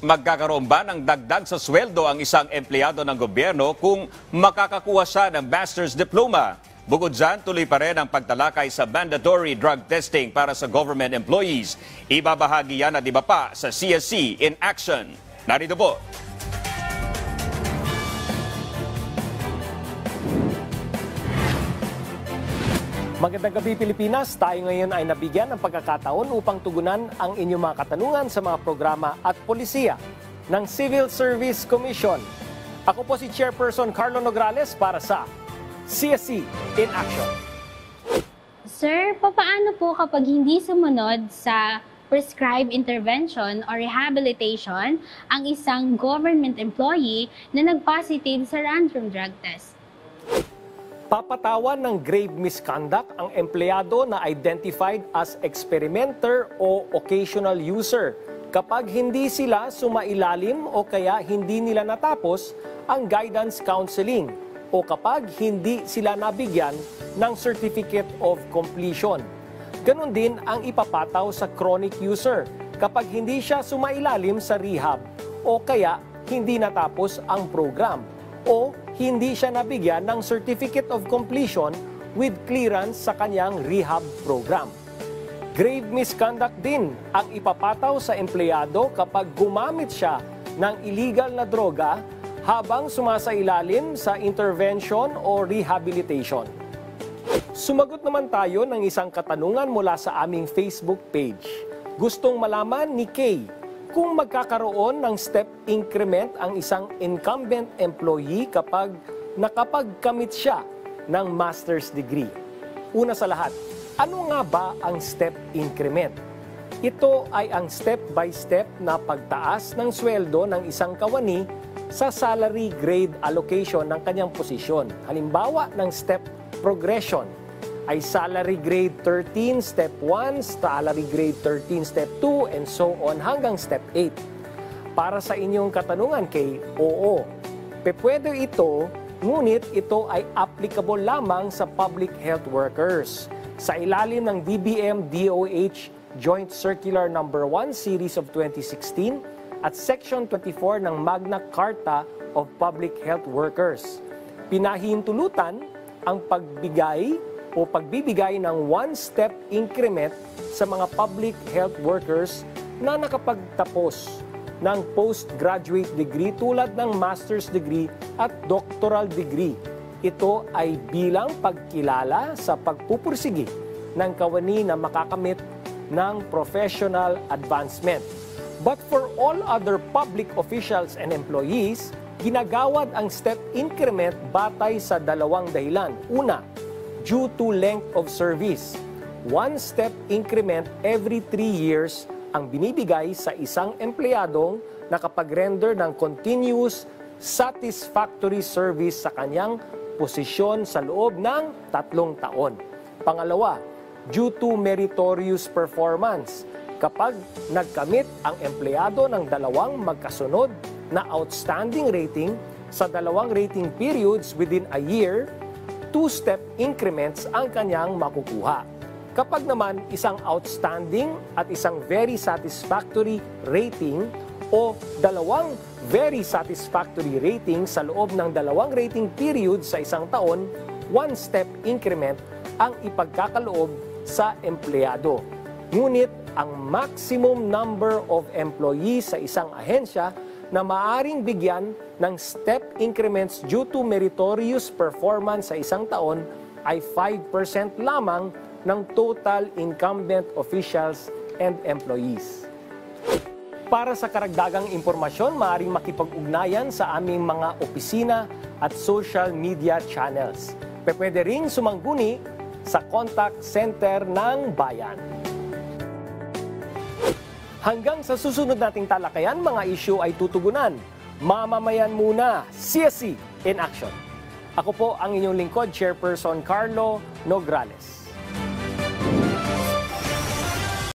Magkakaroon ba ng dagdag sa sweldo ang isang empleyado ng gobyerno kung makakakuha siya ng master's diploma? Bukod dyan, tuloy pa rin ang pagtalakay sa mandatory drug testing para sa government employees. Ibabahagi yan at iba pa sa CSC in Action. Narito po. Magandang gabi Pilipinas, tayo ngayon ay nabigyan ng pagkakataon upang tugunan ang inyong mga katanungan sa mga programa at polisiya ng Civil Service Commission. Ako po si Chairperson Carlo Nograles para sa CSC in Action. Sir, paano po kapag hindi sumunod sa prescribed intervention or rehabilitation ang isang government employee na nag-positive sa random drug test? Papatawan ng grave misconduct ang empleyado na identified as experimenter o occasional user kapag hindi sila sumailalim o kaya hindi nila natapos ang guidance counseling o kapag hindi sila nabigyan ng certificate of completion. Ganon din ang ipapataw sa chronic user kapag hindi siya sumailalim sa rehab o kaya hindi natapos ang program o hindi siya nabigyan ng certificate of completion with clearance sa kanyang rehab program. Grave misconduct din ang ipapataw sa empleyado kapag gumamit siya ng illegal na droga habang sumasailalim sa intervention o rehabilitation. Sumagot naman tayo ng isang katanungan mula sa aming Facebook page. Gustong malaman ni Kay kung magkakaroon ng step increment ang isang incumbent employee kapag nakapagkamit siya ng master's degree. Una sa lahat, ano nga ba ang step increment? Ito ay ang step-by-step na pagtaas ng sweldo ng isang kawani sa salary grade allocation ng kanyang posisyon. Halimbawa ng step progression ay salary grade 13, step 1, salary grade 13, step 2, and so on hanggang step 8. Para sa inyong katanungan kay oo, pwede ito, ngunit ito ay applicable lamang sa public health workers. Sa ilalim ng DBM-DOH Joint Circular No. 1 Series of 2016 at Section 24 ng Magna Carta of Public Health Workers. Pinahintulutan ang pagbibigay ng one-step increment sa mga public health workers na nakapagtapos ng postgraduate degree tulad ng master's degree at doctoral degree. Ito ay bilang pagkilala sa pagpupursige ng kawani na makakamit ng professional advancement. But for all other public officials and employees, ginagawad ang step increment batay sa dalawang dahilan. Una, due to length of service. One step increment every 3 years ang binibigay sa isang empleyadong nakapag-render ng continuous satisfactory service sa kanyang posisyon sa loob ng 3 taon. Pangalawa, due to meritorious performance. Kapag nagkamit ang empleyado ng dalawang magkasunod na outstanding rating sa dalawang rating periods within a year, 2-step increments ang kanyang makukuha. Kapag naman isang outstanding at isang very satisfactory rating o dalawang very satisfactory rating sa loob ng dalawang rating period sa isang taon, 1-step increment ang ipagkakaloob sa empleyado. Ngunit ang maximum number of employees sa isang ahensya na maaring bigyan ng step increments due to meritorious performance sa isang taon ay 5% lamang ng total incumbent officials and employees. Para sa karagdagang impormasyon, maaaring makipag-ugnayan sa aming mga opisina at social media channels. Pwede ring sumangguni sa contact center ng bayan. Hanggang sa susunod nating talakayan, mga issue ay tutugunan. Mamamayan muna, CSC in Action. Ako po ang inyong lingkod, Chairperson Carlo Nograles.